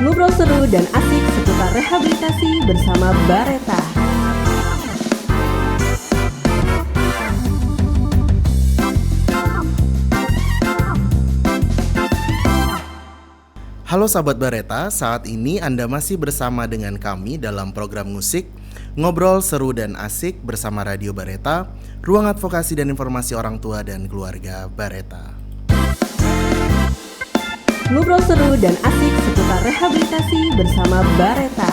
Ngobrol seru dan asik seputar rehabilitasi bersama Bareta. Halo sahabat Bareta, saat ini Anda masih bersama dengan kami dalam program musik Ngobrol Seru dan Asik bersama Radio Bareta, Ruang Advokasi dan Informasi Orang Tua dan Keluarga Bareta. Ngobrol seru dan asik seputar rehabilitasi bersama Bareta.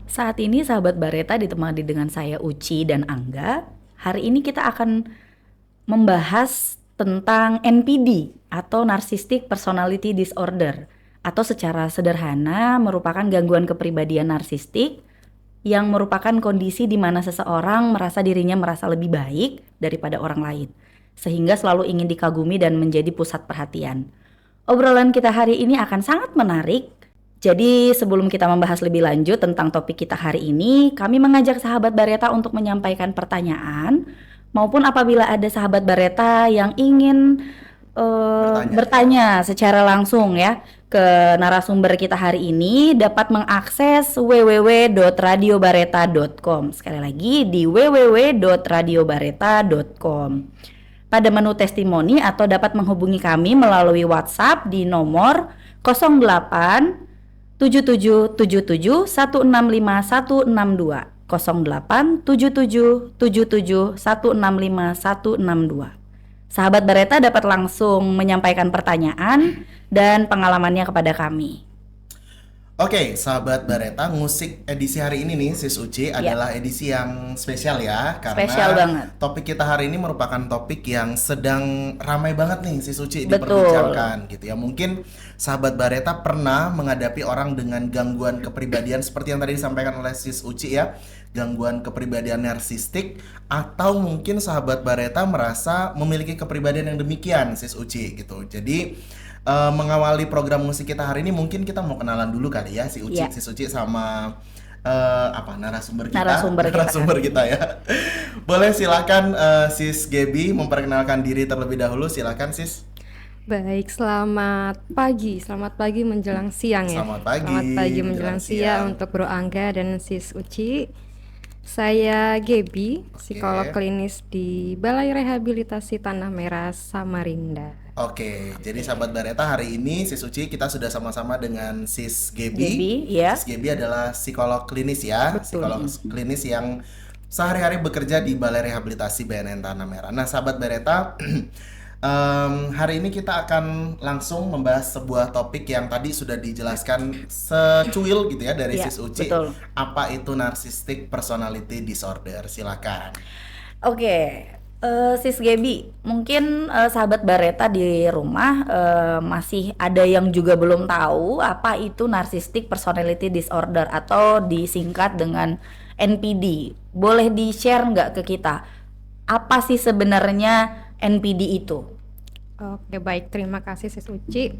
Saat ini sahabat Bareta ditemani dengan saya Uci dan Angga. Hari ini kita akan membahas tentang NPD atau Narcissistic Personality Disorder, atau secara sederhana merupakan gangguan kepribadian narsistik yang merupakan kondisi di mana seseorang merasa dirinya merasa lebih baik daripada orang lain, sehingga selalu ingin dikagumi dan menjadi pusat perhatian. Obrolan kita hari ini akan sangat menarik. Jadi sebelum kita membahas lebih lanjut tentang topik kita hari ini, kami mengajak sahabat Bareta untuk menyampaikan pertanyaan, maupun apabila ada sahabat Bareta yang ingin bertanya secara langsung ya ke narasumber kita hari ini, dapat mengakses www.radiobareta.com. Sekali lagi di www.radiobareta.com. Pada menu testimoni atau dapat menghubungi kami melalui WhatsApp di nomor 08 7777 165 162 08 77 77 165 162. Sahabat Bareta dapat langsung menyampaikan pertanyaan dan pengalamannya kepada kami. Oke, sahabat Bareta, musik edisi hari ini nih Sis Uci adalah edisi yang spesial ya, karena Spesial banget. topik kita hari ini merupakan topik yang sedang ramai banget nih Sis Uci Betul. diperbincangkan gitu ya. Mungkin sahabat Bareta pernah menghadapi orang dengan gangguan kepribadian seperti yang tadi disampaikan oleh Sis Uci ya, gangguan kepribadian narsistik, atau mungkin sahabat Bareta merasa memiliki kepribadian yang demikian Sis Uci gitu. Jadi mengawali program musik kita hari ini mungkin kita mau kenalan dulu kali ya si Uci, Sis Uci sama narasumber kita ya. Boleh silakan Sis Gaby memperkenalkan diri terlebih dahulu, silakan Sis. Baik, selamat pagi menjelang siang ya. Selamat pagi menjelang siang untuk Bro Angga dan Sis Uci. Saya Gaby, psikolog klinis di Balai Rehabilitasi Tanah Merah, Samarinda. Oke, jadi sahabat Bareta, hari ini Sis Uci kita sudah sama-sama dengan Sis Gaby. Sis Gaby adalah psikolog klinis ya. Betul. Psikolog klinis yang sehari-hari bekerja di Balai Rehabilitasi BNN Tanah Merah. Nah sahabat Bareta, hari ini kita akan langsung membahas sebuah topik yang tadi sudah dijelaskan secuil gitu ya dari Sis Uci. Betul. Apa itu Narcissistic Personality Disorder? Silakan. Oke, Sis Gaby, mungkin sahabat Bareta di rumah masih ada yang juga belum tahu apa itu Narcissistic Personality Disorder atau disingkat dengan NPD. Boleh di-share nggak ke kita? Apa sih sebenarnya NPD itu? Oke, baik, terima kasih Sis Uci.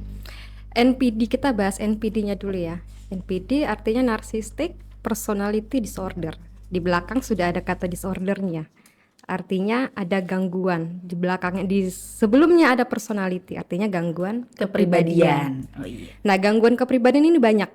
NPD, kita bahas NPD-nya dulu ya. NPD artinya Narcissistic Personality Disorder. Di belakang sudah ada kata disordernya. Artinya ada gangguan di belakangnya, di sebelumnya ada personality, artinya gangguan kepribadian. Oh iya. Nah, gangguan kepribadian ini banyak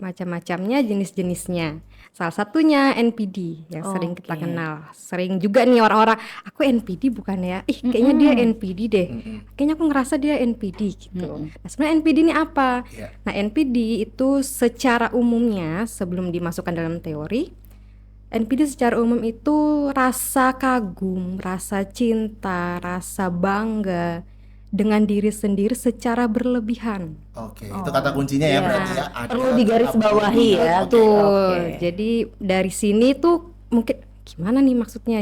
macam-macamnya, jenis-jenisnya. Salah satunya NPD yang sering kita kenal. Sering juga nih orang-orang, aku NPD bukan ya? Kayaknya dia NPD deh. Kayaknya aku ngerasa dia NPD gitu. Nah, sebenarnya NPD ini apa? Nah, NPD itu secara umumnya sebelum dimasukkan dalam teori, NPD secara umum itu rasa kagum, rasa cinta, rasa bangga dengan diri sendiri secara berlebihan. Oke, itu kata kuncinya ya berarti ya. Perlu digarisbawahi ya. Betul. Jadi dari sini tuh mungkin gimana nih maksudnya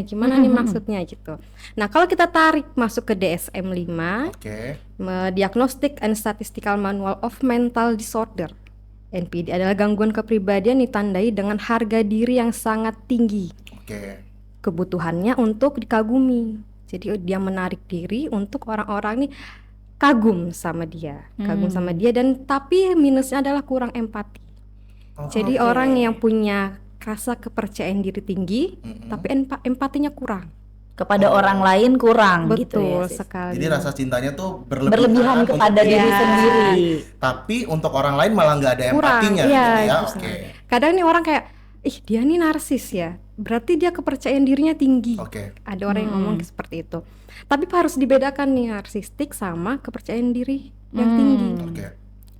gitu. Nah, kalau kita tarik masuk ke DSM-5, Diagnostic and Statistical Manual of Mental Disorder. NPD adalah gangguan kepribadian ditandai dengan harga diri yang sangat tinggi. Kebutuhannya untuk dikagumi. Jadi dia menarik diri untuk orang-orang nih kagum sama dia, dan tapi minusnya adalah kurang empati. Jadi orang yang punya rasa kepercayaan diri tinggi, tapi empatinya kurang. Kepada orang lain kurang gitu ya. Betul Sis. sekali. Jadi rasa cintanya tuh Berlebihan untuk kepada diri Iya. sendiri. tapi untuk orang lain malah nggak ada Kurang, empatinya iya, gitu ya. itu Oke. Kadang nih orang kayak, ih dia nih narsis ya, berarti dia kepercayaan dirinya tinggi. Oke. Ada orang yang ngomong seperti itu. Tapi harus dibedakan nih narsistik sama kepercayaan diri yang tinggi. Oke.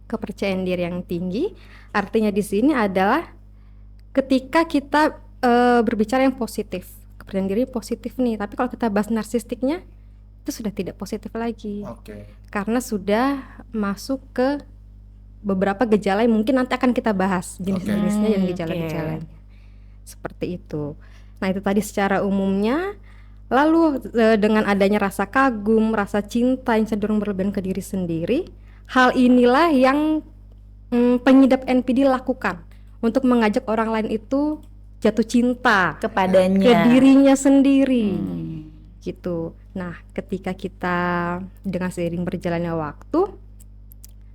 Kepercayaan diri yang tinggi artinya di sini adalah ketika kita berbicara yang positif. Kepercayaan diri positif nih, tapi kalau kita bahas narsistiknya itu sudah tidak positif lagi. Oke. Karena sudah masuk ke beberapa gejala yang mungkin nanti akan kita bahas jenis-jenisnya dan gejala-gejalanya. Seperti itu. Nah, itu tadi secara umumnya. Lalu dengan adanya rasa kagum, rasa cinta yang cenderung berlebihan ke diri sendiri, hal inilah yang pengidap NPD lakukan untuk mengajak orang lain itu jatuh cinta ke Kepadanya. dirinya sendiri. Gitu. Nah, ketika kita dengan seiring berjalannya waktu,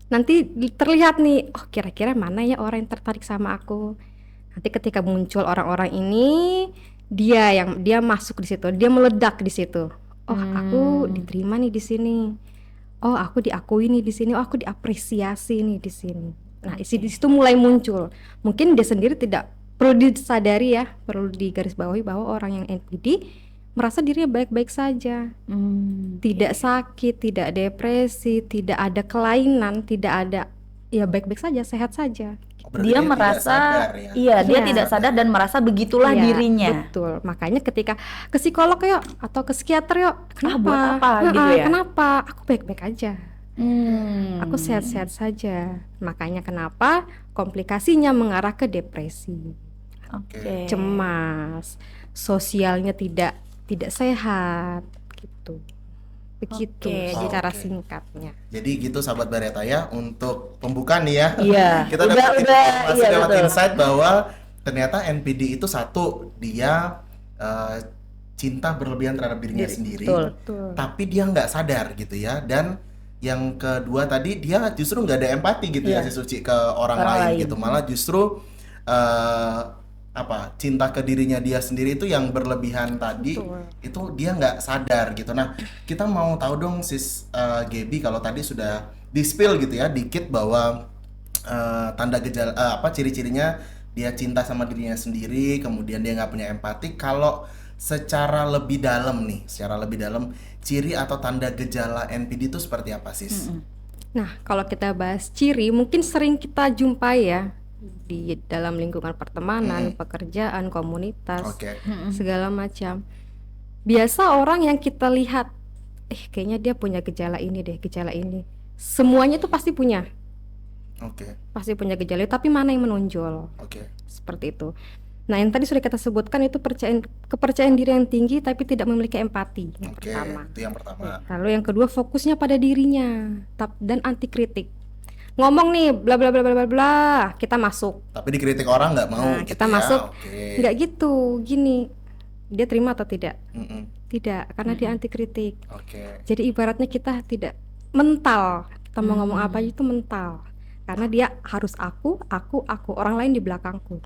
nanti terlihat nih, oh kira-kira mana ya orang yang tertarik sama aku. Nanti ketika muncul orang-orang ini, dia masuk di situ, dia meledak di situ. Oh, aku diterima nih di sini. Oh, aku diakui nih di sini. Oh, aku diapresiasi nih di sini. Nah, di situ mulai muncul. Mungkin dia sendiri tidak perlu disadari ya, perlu digarisbawahi bahwa orang yang NPD merasa dirinya baik-baik saja, tidak sakit, tidak depresi, tidak ada kelainan, tidak ada, ya baik-baik saja, sehat saja. Oh, berarti Dia tidak merasa, sadar ya. iya dia Iya. tidak sadar dan merasa begitulah Iya, dirinya. Betul. Makanya ketika ke psikolog yuk atau ke psikiater yuk, kenapa? buat apa gitu ya? Kenapa? Aku baik-baik aja. Aku sehat-sehat saja. Makanya kenapa komplikasinya mengarah ke depresi, Oke. cemas, sosialnya tidak sehat gitu. Begitu Oke, secara oke. singkatnya. Jadi gitu sahabat Bareta ya, untuk pembukaan nih ya. Iya. Kita Udah, dapat informasi, iya, dapat betul. insight bahwa ternyata NPD itu satu, dia cinta berlebihan terhadap dirinya sendiri. betul. Betul. Tapi dia nggak sadar gitu ya. Dan yang kedua tadi, dia justru nggak ada empati gitu ya, si Suci, ke orang lain gitu. Malah justru cinta ke dirinya dia sendiri itu yang berlebihan tadi. Betul. Itu dia nggak sadar gitu. Nah, kita mau tahu dong sis Gaby, kalau tadi sudah di-spill gitu ya dikit bahwa tanda gejala ciri-cirinya dia cinta sama dirinya sendiri, kemudian dia nggak punya empati. Kalau secara lebih dalam ciri atau tanda gejala NPD itu seperti apa sis? Nah, kalau kita bahas ciri, mungkin sering kita jumpai ya di dalam lingkungan pertemanan, pekerjaan, komunitas, Oke. segala macam. Biasa orang yang kita lihat, kayaknya dia punya gejala ini deh, gejala ini. Semuanya itu pasti punya gejala, tapi mana yang menonjol? Oke. Seperti itu. Nah, yang tadi sudah kita sebutkan itu kepercayaan diri yang tinggi tapi tidak memiliki empati. Yang Oke, pertama. itu yang pertama. Lalu yang kedua, fokusnya pada dirinya dan anti kritik. Ngomong nih bla bla bla bla bla bla, kita masuk. Tapi dikritik orang nggak mau Nah, gitu kita ya. masuk. Oke. Nggak gitu, gini. Dia terima atau tidak? Mm-mm. Tidak, karena dia anti kritik. Oke. Jadi ibaratnya kita tidak mental. Kita mau ngomong apa itu mental. Karena dia harus aku, orang lain di belakangku.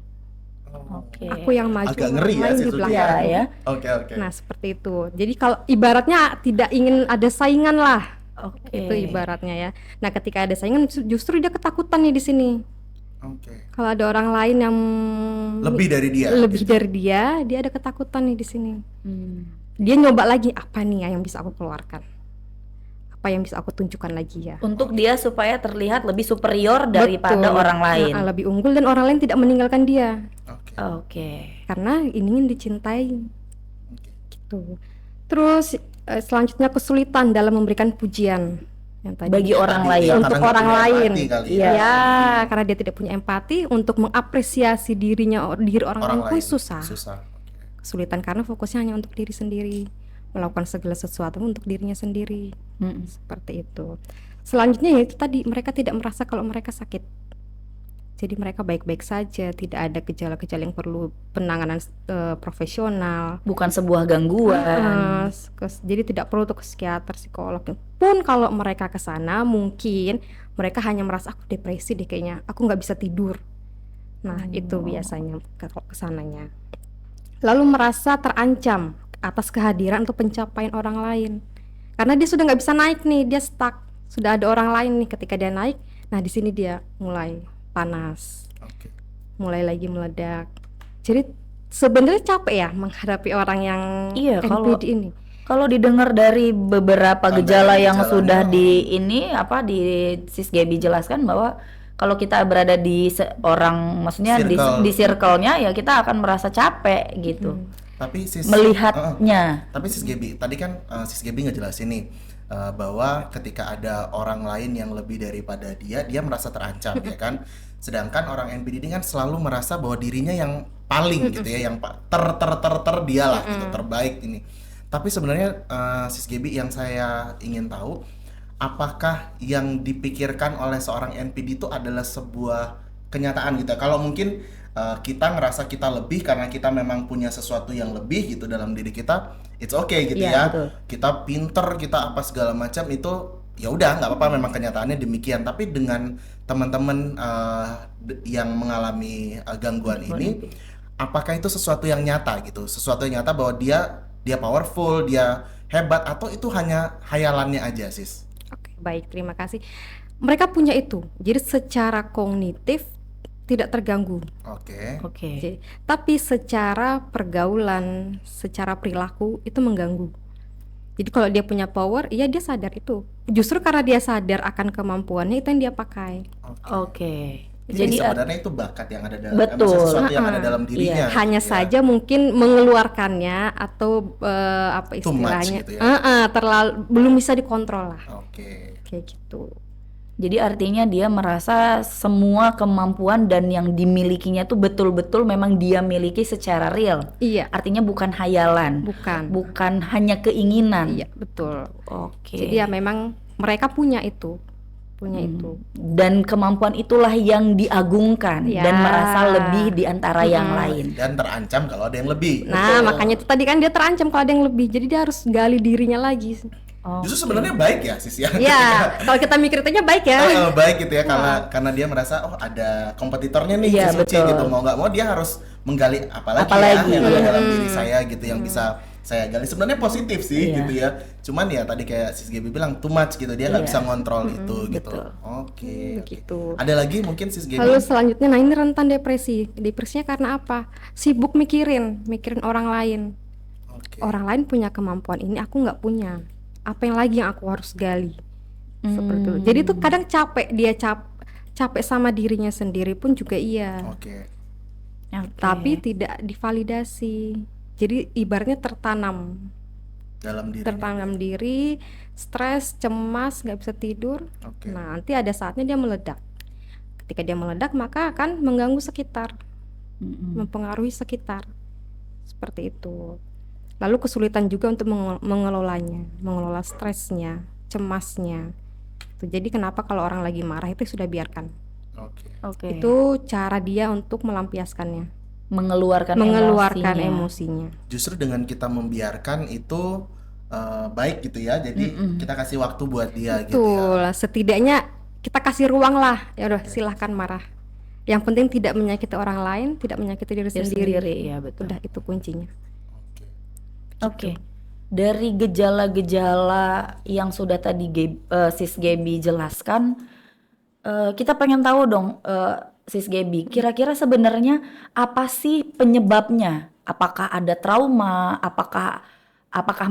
Oke. Aku yang maju, Agak orang ngeri ya lain si di Suci belakang. ya. Oke. Nah, seperti itu. Jadi kalau ibaratnya tidak ingin ada saingan lah. Oke. Itu ibaratnya ya. Nah, ketika ada saingan justru dia ketakutan nih di sini. Oke. Kalau ada orang lain yang Lebih dari dia. lebih gitu. dari dia ada ketakutan nih di sini. Dia nyoba lagi, apa nih ya yang bisa aku keluarkan? Apa yang bisa aku tunjukkan lagi ya? Untuk dia supaya terlihat lebih superior daripada Betul. orang lain. Nah, lebih unggul dan orang lain tidak meninggalkan dia Oke. Oke. karena ingin dicintai Oke. gitu. Terus selanjutnya kesulitan dalam memberikan pujian yang tadi. Bagi orang Tadi, lain. ya, Untuk karena nggak orang punya lain. empati kali Iya. Ya, karena dia tidak punya empati untuk mengapresiasi diri orang lain pun susah. Susah. Kesulitan karena fokusnya hanya untuk diri sendiri, melakukan segala sesuatu untuk dirinya sendiri. Seperti itu. Selanjutnya ya itu tadi, mereka tidak merasa kalau mereka sakit. Jadi mereka baik-baik saja, tidak ada gejala-gejala yang perlu penanganan profesional. Bukan sebuah gangguan. Jadi tidak perlu ke psikiater, psikolog. Pun kalau mereka ke sana mungkin mereka hanya merasa aku depresi deh kayaknya, aku nggak bisa tidur. Nah, itu biasanya kesananya. Lalu merasa terancam atas kehadiran atau pencapaian orang lain. Karena dia sudah nggak bisa naik nih, dia stuck. Sudah ada orang lain nih, ketika dia naik, nah di sini dia mulai panas, Oke. mulai lagi meledak. Jadi sebenarnya capek ya menghadapi orang yang Iya, NPD ini. Kalau didengar dari beberapa Tanda gejala yang gejalanya, sudah di Sis Gaby jelaskan bahwa kalau kita berada di maksudnya Circle. di circle-nya ya kita akan merasa capek gitu Tapi melihatnya. Tapi Sis Gaby, tadi kan Sis Gaby ngejelasin nih bahwa ketika ada orang lain yang lebih daripada dia merasa terancam ya kan. Sedangkan orang NPD ini kan selalu merasa bahwa dirinya yang paling gitu ya, yang dia lah gitu, terbaik ini. Tapi sebenarnya Sis Gaby, yang saya ingin tahu, apakah yang dipikirkan oleh seorang NPD itu adalah sebuah kenyataan gitu. Kalau mungkin kita ngerasa kita lebih karena kita memang punya sesuatu yang lebih gitu dalam diri kita, it's okay gitu Iya, ya. betul. Kita pinter, kita apa segala macam itu ya udah nggak apa-apa, memang kenyataannya demikian. Tapi dengan teman-teman yang mengalami gangguan ini, apakah itu sesuatu yang nyata gitu? Sesuatu yang nyata bahwa dia powerful, dia hebat, atau itu hanya hayalannya aja, Sis? Oke, baik, terima kasih. Mereka punya itu, jadi secara kognitif tidak terganggu. Oke. Oke. Tapi secara pergaulan, secara perilaku itu mengganggu. Jadi kalau dia punya power, iya dia sadar itu. Justru karena dia sadar akan kemampuannya, itu yang dia pakai. Oke. Jadi Jadi sebenarnya itu bakat yang ada dalam, Betul. sesuatu yang ada dalam dirinya. Hanya gitu ya. saja mungkin mengeluarkannya atau apa Too much istilahnya, gitu ya. terlalu belum bisa dikontrol lah, Oke. kayak gitu. Jadi artinya dia merasa semua kemampuan dan yang dimilikinya tuh betul-betul memang dia miliki secara real. Iya, Artinya bukan hayalan, bukan. hanya keinginan. Iya, betul. Oke. Jadi ya memang mereka punya itu. Dan kemampuan itulah yang diagungkan Ya. dan merasa lebih di antara yang lain. Dan terancam kalau ada yang lebih. Nah, makanya itu tadi kan dia terancam kalau ada yang lebih. Jadi dia harus gali dirinya lagi. Oh. Justru sebenarnya baik ya, Sis ya. Ya, kalau kita mikir itu baik ya. Baik gitu ya, karena dia merasa oh ada kompetitornya nih, Iya, Sis Uci betul. gitu. Mau nggak mau dia harus menggali apalagi Apalagi. ya yang ada dalam diri saya gitu, yang bisa saya gali. Sebenarnya positif sih Iya. gitu ya. Cuman ya tadi kayak Sis Gaby bilang too much gitu, dia nggak Iya. bisa ngontrol itu gitu. betul. Oke. Begitu. Ada lagi mungkin Sis Gaby? Lalu selanjutnya, nah ini rentan depresi. Depresinya karena apa? Sibuk mikirin orang lain. Oke. Orang lain punya kemampuan ini, aku nggak punya. Apa yang lagi yang aku harus gali? Seperti itu. Jadi tuh kadang capek, dia capek sama dirinya sendiri pun juga iya. Oke. Oke. Tapi tidak divalidasi. Jadi ibaratnya tertanam Dalam diri. diri, stres, cemas, nggak bisa tidur. Oke. Nah, nanti ada saatnya dia meledak. Ketika dia meledak, maka akan mengganggu sekitar, mempengaruhi sekitar. Seperti itu. Lalu kesulitan juga untuk mengelolanya, mengelola stresnya, cemasnya. Jadi kenapa kalau orang lagi marah itu sudah biarkan. Oke. Oke. Itu cara dia untuk melampiaskannya, mengeluarkan emosinya. Justru dengan kita membiarkan itu baik gitu ya. Jadi kita kasih waktu buat dia gitu ya. Betul, setidaknya kita kasih ruang lah. Ya udah, silahkan marah. Yang penting tidak menyakiti orang lain, tidak menyakiti diri sendiri. Ya betul. Udah, itu kuncinya. Oke. Dari gejala-gejala yang sudah tadi Sis Gaby jelaskan, kita pengen tahu dong, Sis Gaby, kira-kira sebenarnya apa sih penyebabnya? Apakah ada trauma? Apakah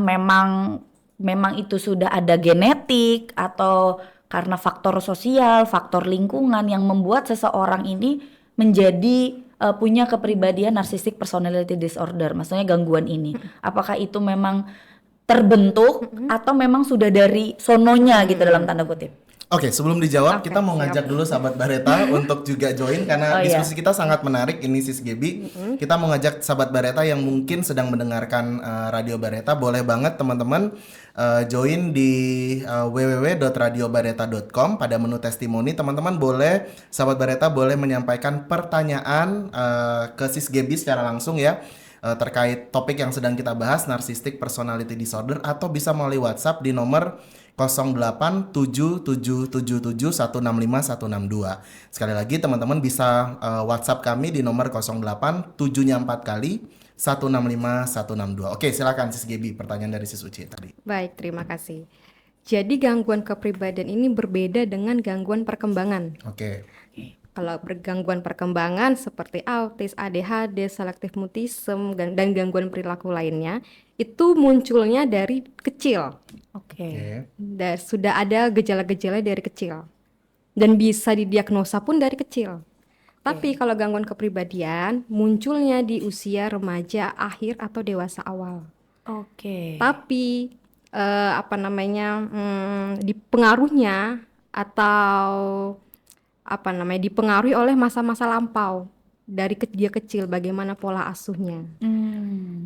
memang itu sudah ada genetik, atau karena faktor sosial, faktor lingkungan yang membuat seseorang ini menjadi punya kepribadian narcissistic personality disorder, maksudnya gangguan ini. Apakah itu memang terbentuk atau memang sudah dari sononya gitu dalam tanda kutip? Oke, sebelum dijawab, Oke, kita mau siap. ngajak dulu sahabat Bareta untuk juga join karena Oh, iya. diskusi kita sangat menarik ini Sis Gaby. Kita mau ngajak sahabat Bareta yang mungkin sedang mendengarkan Radio Bareta, boleh banget teman-teman join di www.radiobareta.com. Pada menu testimoni, teman-teman boleh, sahabat Bareta boleh menyampaikan pertanyaan ke Sis Gaby secara langsung ya. terkait topik yang sedang kita bahas, narcissistic personality disorder, atau bisa melalui WhatsApp di nomor 087777165162. Sekali lagi teman-teman bisa WhatsApp kami di nomor 08 7-nya 4 kali 165162. Oke, silakan Sis Gaby, pertanyaan dari Sis Uci tadi. Baik, terima kasih. Jadi gangguan kepribadian ini berbeda dengan gangguan perkembangan. Oke. Kalau bergangguan perkembangan seperti autis, ADHD, selective mutism, dan gangguan perilaku lainnya, itu munculnya dari kecil. Oke. Dan sudah ada gejala-gejala dari kecil. Dan bisa didiagnosa pun dari kecil. Tapi kalau gangguan kepribadian munculnya di usia remaja, akhir, atau dewasa awal. Oke. Tapi dipengaruhnya atau dipengaruhi oleh masa-masa lampau dari dia kecil, bagaimana pola asuhnya.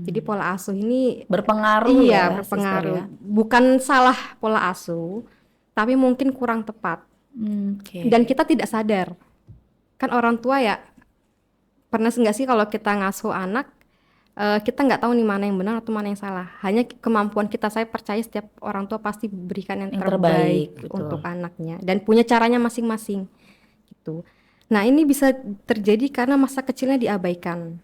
Jadi pola asuh ini Berpengaruh iya, ya, berpengaruh. Sister, ya? Bukan salah pola asuh, tapi mungkin kurang tepat. Oke. Dan kita tidak sadar. Kan orang tua ya, pernah nggak sih kalau kita ngasuh anak, kita nggak tahu nih mana yang benar atau mana yang salah. Hanya kemampuan kita, saya percaya setiap orang tua pasti berikan yang terbaik betul. untuk anaknya. Dan punya caranya masing-masing. Gitu. Nah, ini bisa terjadi karena masa kecilnya diabaikan,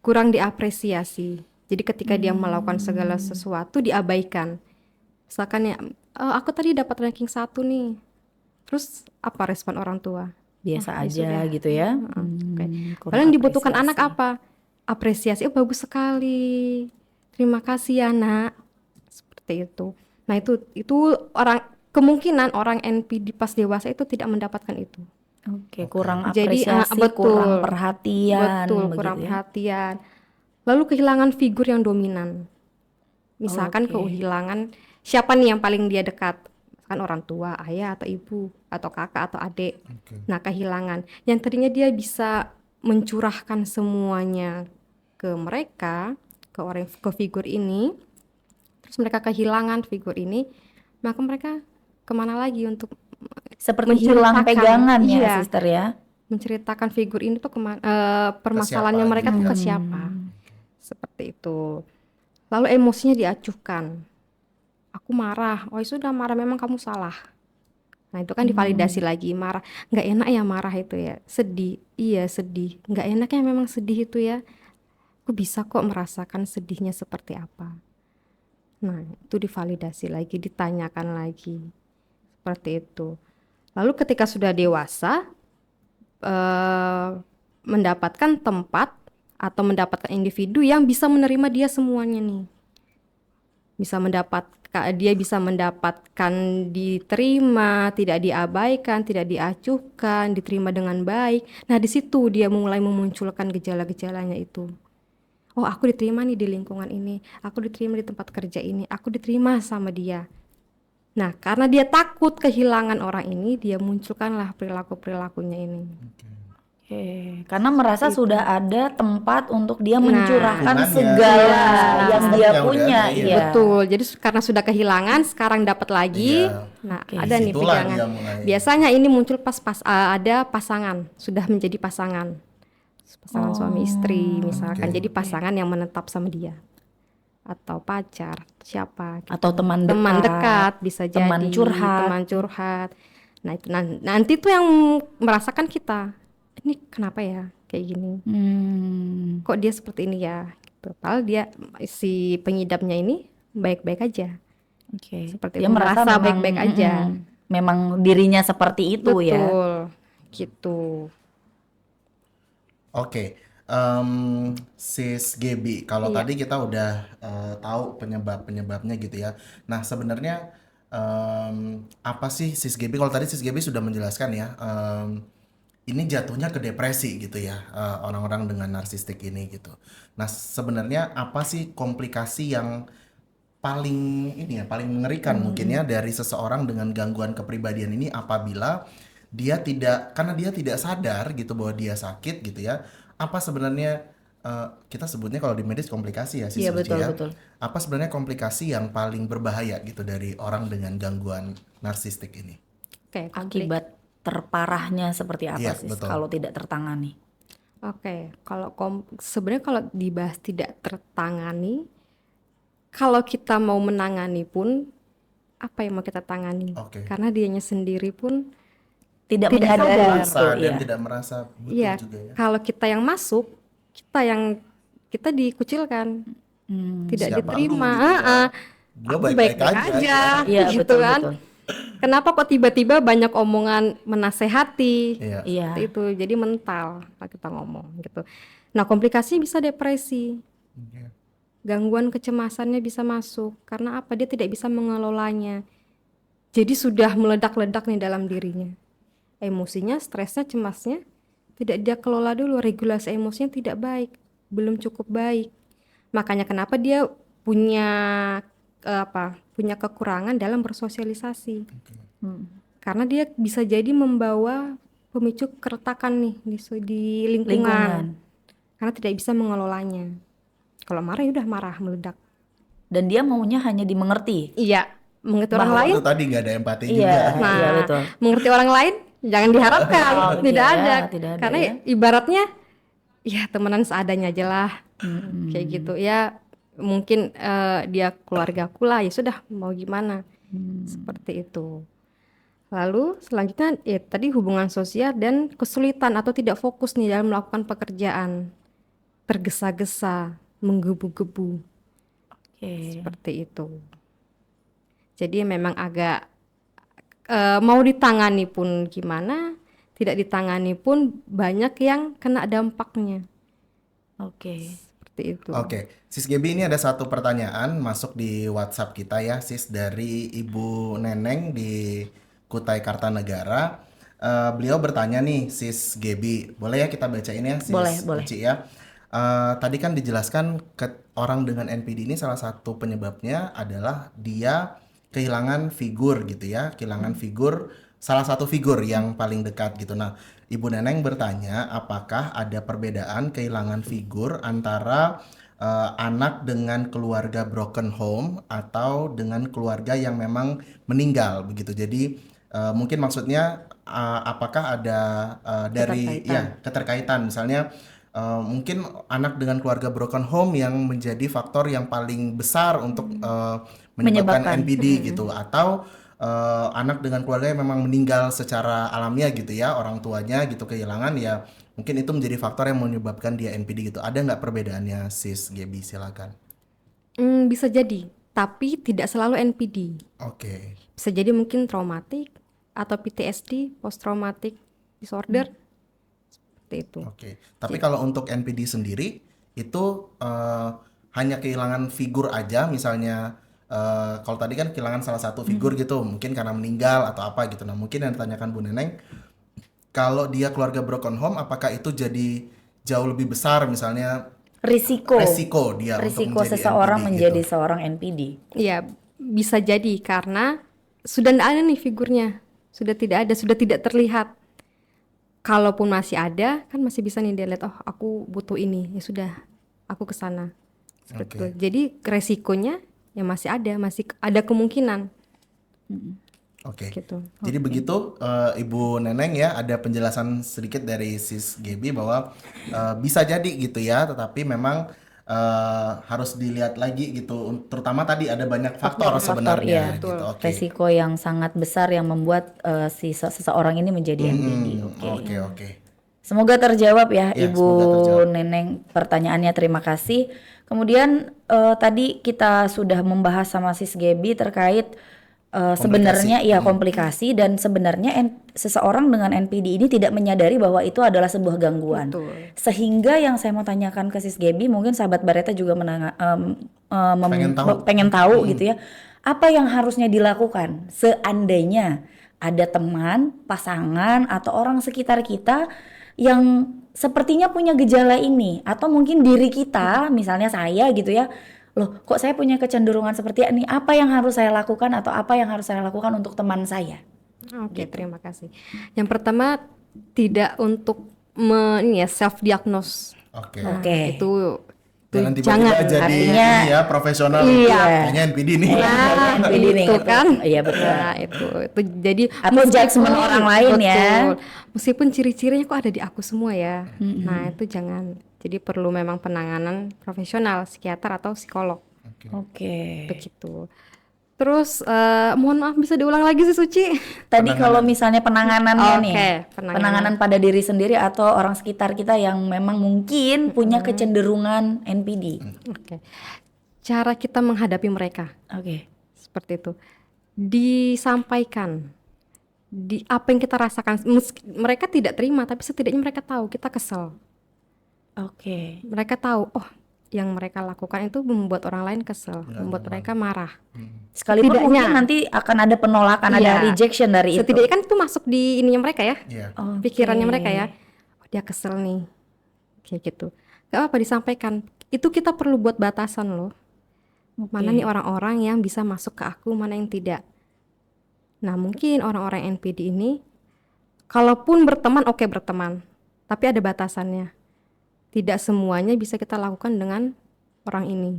kurang diapresiasi. Jadi ketika dia melakukan segala sesuatu diabaikan. Misalkan ya, aku tadi dapat ranking 1 nih. Terus apa respon orang tua? Biasa Ya aja sudah. gitu ya. Oke. Kurang Padahal yang dibutuhkan apresiasi. anak apa? Apresiasi. Oh, bagus sekali. Terima kasih ya, Nak. Seperti itu. Nah, itu kemungkinan orang NPD pas dewasa itu tidak mendapatkan itu. Oke, kurang Jadi, apresiasi, betul. kurang perhatian, Betul, begitu kurang ya. perhatian. Lalu kehilangan figur yang dominan. Misalkan Oke. kehilangan siapa nih yang paling dia dekat? Misalkan orang tua, ayah atau ibu, atau kakak atau adik. Nah, kehilangan. Yang tadinya dia bisa mencurahkan semuanya ke mereka, ke figur ini. Terus mereka kehilangan figur ini, maka mereka kemana lagi untuk Seperti hilang pegangan ya, iya, Sister ya. menceritakan figur ini tuh permasalahannya siapa mereka gitu tuh ya? ke siapa. Seperti itu. Lalu emosinya diacuhkan. Aku marah. Oh, sudah marah, memang kamu salah. Nah, itu kan divalidasi lagi. Marah, nggak enak ya marah itu ya. Sedih, iya sedih. Nggak enak ya memang sedih itu ya. Aku bisa kok merasakan sedihnya seperti apa. Nah, itu divalidasi lagi, ditanyakan lagi. Seperti itu. Lalu ketika sudah dewasa, mendapatkan tempat atau mendapatkan individu yang bisa menerima dia semuanya nih. Dia bisa mendapatkan diterima, tidak diabaikan, tidak diacuhkan, diterima dengan baik. Nah, di situ dia mulai memunculkan gejala-gejalanya itu. Oh, aku diterima nih di lingkungan ini, aku diterima di tempat kerja ini, aku diterima sama dia. Nah, karena dia takut kehilangan orang ini, dia munculkanlah perilaku-perilakunya ini. Oke, karena merasa sudah ada tempat untuk dia Nah, mencurahkan Hubungannya, segala yang sistemnya dia udah punya, ada, iya. iya. Betul. Jadi karena sudah kehilangan, sekarang dapat lagi. Iya. Nah, Oke. ada nih Disitulah pegangan. dia mulai. Biasanya ini muncul pas ada pasangan, sudah menjadi pasangan suami istri misalkan. Oke. Jadi pasangan yang menetap sama dia. Atau pacar, siapa gitu. Atau teman dekat bisa jadi teman curhat. teman curhat. Nah, itu nanti tuh yang merasakan kita. Ini kenapa ya kayak gini? Kok dia seperti ini ya? Gitu. Padahal dia si penyidapnya ini baik-baik aja. Oke. Seperti Dia itu, merasa merasa memang, baik-baik aja. memang dirinya seperti itu ya. Betul. Gitu. Oke, Sis Gaby, kalau tadi kita udah tahu penyebabnya gitu ya. Nah, sebenarnya apa sih Sis Gaby? Kalau tadi Sis Gaby sudah menjelaskan ya, ini jatuhnya ke depresi gitu ya, orang-orang dengan narsistik ini gitu. Nah, sebenarnya apa sih komplikasi yang paling paling mengerikan mungkin ya dari seseorang dengan gangguan kepribadian ini apabila karena dia tidak sadar gitu bahwa dia sakit gitu ya. Apa sebenarnya kita sebutnya kalau di medis komplikasi ya, Sis Iya, Uci betul, ya. betul. Apa sebenarnya komplikasi yang paling berbahaya gitu dari orang dengan gangguan narsistik ini? Oke, Akibat terparahnya seperti apa Iya, sih betul. kalau tidak tertangani? Oke, kalau sebenarnya kalau dibahas tidak tertangani, kalau kita mau menangani pun apa yang mau kita tangani? Oke. Karena dianya sendiri pun Tidak Tidak menyadari sadar. Merasa itu, dan iya. tidak merasa butuh iya, juga ya. kalau kita yang masuk, kita dikucilkan, tidak Siapa diterima. lu gitu ya. Heeh. Gua Aku baik-baik baik-baik aja, aja, Iya, gitu betul, kan. betul. Kenapa kok tiba-tiba banyak omongan menasehati? Iya. Iya. Seperti itu, jadi mental kalau kita ngomong gitu. Nah, komplikasi bisa depresi, Oke. gangguan kecemasannya bisa masuk. Karena apa? Dia tidak bisa mengelolanya. Jadi sudah meledak-ledak nih dalam dirinya. Emosinya, stresnya, cemasnya tidak dia kelola dulu, regulasi emosinya tidak baik, belum cukup baik. Makanya kenapa dia punya punya kekurangan dalam bersosialisasi. Karena dia bisa jadi membawa pemicu keretakan nih di lingkungan. Lingkungan. Karena tidak bisa mengelolanya. Kalau marah ya udah marah meledak. Dan dia maunya hanya dimengerti. Iya, mengerti orang Bahwa lain. itu tadi nggak ada empati Iya, juga. Nah, iya betul. mengerti orang lain jangan diharapkan, Oh, tidak iya, ada. tidak ada Karena ya. ibaratnya ya temenan seadanya aja lah, kayak gitu. Ya mungkin dia keluargaku lah, ya sudah mau gimana, seperti itu. Lalu selanjutnya ya tadi hubungan sosial dan kesulitan atau tidak fokus nih dalam melakukan pekerjaan, tergesa-gesa, menggebu-gebu, Oke. seperti itu. Jadi memang agak mau ditangani pun gimana, tidak ditangani pun banyak yang kena dampaknya, Oke. seperti itu. Oke, Sis Gaby, ini ada satu pertanyaan masuk di WhatsApp kita ya, Sis, dari Ibu Neneng di Kutai Kartanegara. Beliau bertanya nih, Sis Gaby, boleh ya kita bacain ya, Sis Boleh, boleh. Uci ya. Tadi kan dijelaskan orang dengan NPD ini salah satu penyebabnya adalah dia kehilangan figur gitu ya, kehilangan figur, salah satu figur yang paling dekat gitu. Nah, Ibu Neneng bertanya, apakah ada perbedaan kehilangan figur antara anak dengan keluarga broken home atau dengan keluarga yang memang meninggal begitu. Jadi mungkin maksudnya apakah ada dari Keterkaitan. ya keterkaitan misalnya mungkin anak dengan keluarga broken home yang menjadi faktor yang paling besar untuk menyebabkan Menyebabkan. NPD gitu, atau anak dengan keluarga yang memang meninggal secara alamiah gitu ya, orang tuanya gitu kehilangan, ya mungkin itu menjadi faktor yang menyebabkan dia NPD gitu. Ada nggak perbedaannya, Sis Gaby? Silakan. Bisa jadi, tapi tidak selalu NPD. Oke. Bisa jadi mungkin traumatik atau PTSD, post traumatic disorder, seperti itu. Oke. Tapi kalau untuk NPD sendiri itu hanya kehilangan figur aja, misalnya kalau tadi kan kehilangan salah satu figur gitu, mungkin karena meninggal atau apa gitu. Nah, mungkin yang ditanyakan Bu Neneng, kalau dia keluarga broken home, apakah itu jadi jauh lebih besar misalnya Risiko dia untuk risiko menjadi seseorang NPD menjadi gitu? seorang NPD. Ya, bisa jadi karena sudah tidak ada nih figurnya, sudah tidak ada, sudah tidak terlihat. Kalaupun masih ada, kan masih bisa nih dia lihat, oh aku butuh ini, ya sudah, aku ke sana. Seperti itu. Jadi resikonya ya masih ada kemungkinan. Oke. Gitu. Jadi begitu Ibu Neneng ya, ada penjelasan sedikit dari Sis Gaby bahwa bisa jadi gitu ya, tetapi memang harus dilihat lagi gitu. Terutama tadi ada banyak faktor sebenarnya iya. gitu. Oke. Resiko yang sangat besar yang membuat seseorang ini menjadi NPD. Oke. Semoga terjawab ya, Ya, Ibu semoga terjawab. Neneng, pertanyaannya. Terima kasih. Kemudian tadi kita sudah membahas sama Sis Gaby terkait sebenarnya ya komplikasi, dan sebenarnya seseorang dengan NPD ini tidak menyadari bahwa itu adalah sebuah gangguan. Betul. Sehingga yang saya mau tanyakan ke Sis Gaby, mungkin sahabat Bareta juga pengen tahu gitu ya, apa yang harusnya dilakukan seandainya ada teman, pasangan, atau orang sekitar kita yang sepertinya punya gejala ini, atau mungkin diri kita, misalnya saya gitu ya, loh kok saya punya kecenderungan seperti ini, apa yang harus saya lakukan atau apa yang harus saya lakukan untuk teman saya? Oke, terima kasih. Yang pertama, tidak untuk self diagnose. Oke. Oke. Itu Jangan tiba-tiba jadi artinya ini ya profesional. Iya. Kayaknya NPD nih. Nah, NPD nih, itu gitu. kan. Iya, betul. Nah, itu jadi Atau judgement orang lain ya. betul. Meskipun ciri-cirinya kok ada di aku semua ya. Nah, itu jangan. Jadi perlu memang penanganan profesional, psikiater atau psikolog. Oke. Begitu. Terus mohon maaf bisa diulang lagi sih Suci? Tadi kalau misalnya penanganannya nih, Oke, penanganan pada diri sendiri atau orang sekitar kita yang memang mungkin punya kecenderungan NPD. Oke. Cara kita menghadapi mereka Oke. seperti itu. Disampaikan di apa yang kita rasakan. Mereka tidak terima tapi setidaknya mereka tahu kita kesel. Oke. Mereka tahu, oh, yang mereka lakukan itu membuat orang lain kesel, membuat mereka marah. Sekalipun Setidaknya. mungkin nanti akan ada penolakan, ada Iya. rejection dari itu. Setidaknya kan itu masuk di ininya mereka ya, Iya. Oke. pikirannya mereka ya. Oh, dia kesel nih, kayak gitu. Gak apa-apa disampaikan. Itu kita perlu buat batasan loh. Mana nih orang-orang yang bisa masuk ke aku, mana yang tidak. Nah mungkin orang-orang NPD ini, kalaupun berteman, oke berteman, tapi ada batasannya. Tidak semuanya bisa kita lakukan dengan orang ini.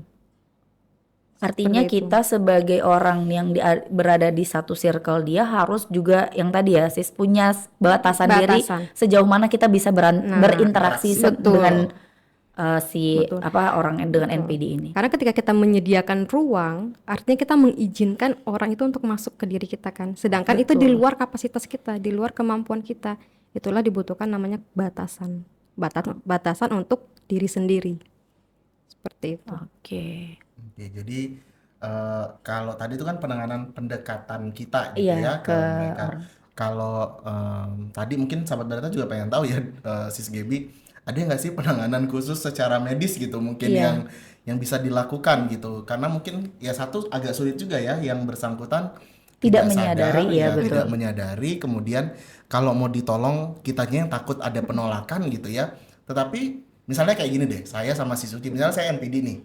Artinya Seperti itu. kita sebagai orang yang berada di satu circle dia harus juga yang tadi ya sis punya batasan diri Batasan. sejauh mana kita bisa berinteraksi betul. dengan orang dengan NPD ini. Karena ketika kita menyediakan ruang, artinya kita mengizinkan orang itu untuk masuk ke diri kita kan. Sedangkan itu di luar kapasitas kita, di luar kemampuan kita. Itulah dibutuhkan namanya batasan. Batasan untuk diri sendiri. Seperti itu. Oke. Oke, jadi kalau tadi itu kan penanganan pendekatan kita gitu Iya, ya ke mereka. Kalau tadi mungkin sahabat Barata juga pengen tahu ya, Sis Gaby, ada nggak sih penanganan khusus secara medis gitu mungkin Iya. yang bisa dilakukan gitu? Karena mungkin ya satu agak sulit juga ya yang bersangkutan Tidak sadar, menyadari, ya, betul. tidak menyadari, kemudian kalau mau ditolong kitanya yang takut ada penolakan gitu ya. Tetapi misalnya kayak gini deh, saya sama si Suci, misalnya saya NPD nih,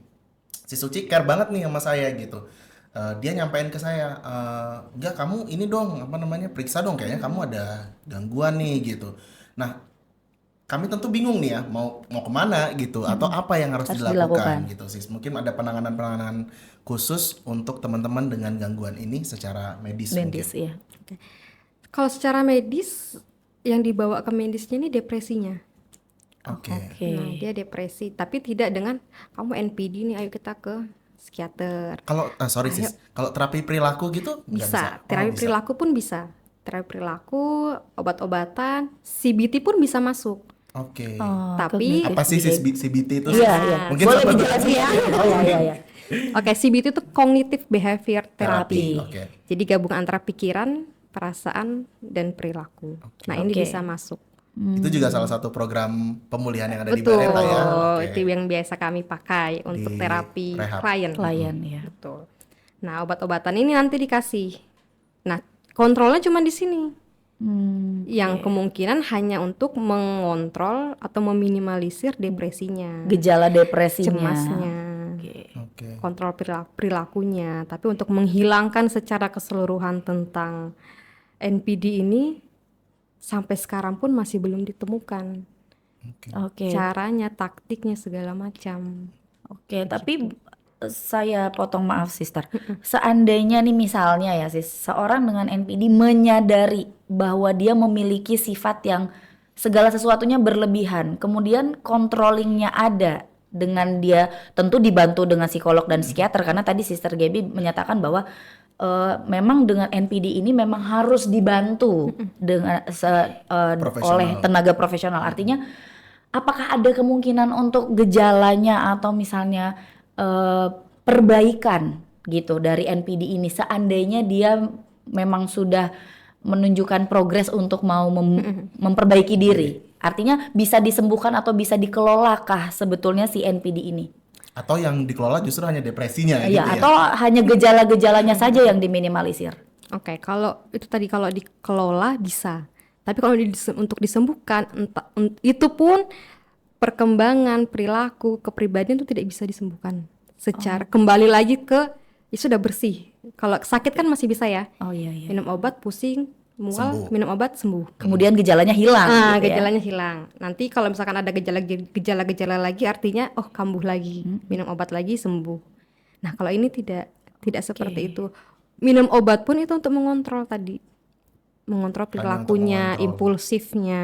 si Suci care banget nih sama saya gitu. Dia nyampein ke saya, enggak kamu ini dong, apa namanya, periksa dong, kayaknya kamu ada gangguan nih gitu. Nah, kami tentu bingung nih ya, mau kemana gitu, atau apa yang harus dilakukan gitu sis. Mungkin ada penanganan khusus untuk teman-teman dengan gangguan ini secara medis Medis mungkin. ya. Kalau secara medis, yang dibawa ke medisnya ini depresinya. Oke. Oke. Nah, dia depresi, tapi tidak dengan kamu NPD nih, ayo kita ke psikiater. Kalau sorry sis, kalau terapi perilaku gitu nggak Bisa, Oh, terapi bisa. perilaku pun bisa. Terapi perilaku, obat-obatan, CBT pun bisa masuk. Oke. Tapi- cognitive Apa sih sis behavior. CBT itu? Iya, sis? iya. Mungkin Boleh sahabat- dijelasin ya? Oh iya. Oke, CBT itu Cognitive Behavior Therapy. Oke. Jadi gabungan antara pikiran, perasaan, dan perilaku. Nah, ini Oke. bisa masuk. Itu juga salah satu program pemulihan yang ada di Betul, Bareta ya. Oke. itu yang biasa kami pakai untuk Di terapi rehab. Klien ya. Betul. Nah, obat-obatan ini nanti dikasih. Nah, kontrolnya cuma di sini. Yang kemungkinan hanya untuk mengontrol atau meminimalisir depresinya, Gejala depresinya. cemasnya, Oke. kontrol perilakunya. Tapi untuk menghilangkan secara keseluruhan tentang NPD ini sampai sekarang pun masih belum ditemukan Oke. caranya, taktiknya segala macam. Oke, tapi saya potong maaf sister. Seandainya nih misalnya ya sis, seorang dengan NPD menyadari bahwa dia memiliki sifat yang segala sesuatunya berlebihan, kemudian controllingnya ada dengan dia tentu dibantu dengan psikolog dan psikiater karena tadi sister Gaby menyatakan bahwa memang dengan NPD ini memang harus dibantu dengan Profesional. oleh tenaga profesional. Artinya apakah ada kemungkinan untuk gejalanya atau misalnya perbaikan gitu dari NPD ini seandainya dia memang sudah menunjukkan progres untuk mau memperbaiki diri. Artinya bisa disembuhkan atau bisa dikelolakah sebetulnya si NPD ini? Atau yang dikelola justru hanya depresinya Iya, gitu ya. atau hanya gejala-gejalanya saja yang diminimalisir. Oke, kalau itu tadi kalau dikelola bisa. Tapi kalau untuk disembuhkan itu pun perkembangan perilaku kepribadian itu tidak bisa disembuhkan secara kembali lagi ke ya sudah bersih. Kalau sakit kan masih bisa ya. Oh iya. Minum obat pusing mual, Sembuh. minum obat sembuh. Kemudian gejalanya hilang gitu ya. Gejalanya hilang. Nanti kalau misalkan ada gejala-gejala lagi, artinya oh kambuh lagi, minum obat lagi sembuh. Nah kalau ini tidak seperti itu. Minum obat pun itu untuk mengontrol tadi, mengontrol perilakunya, mengontrol. impulsifnya.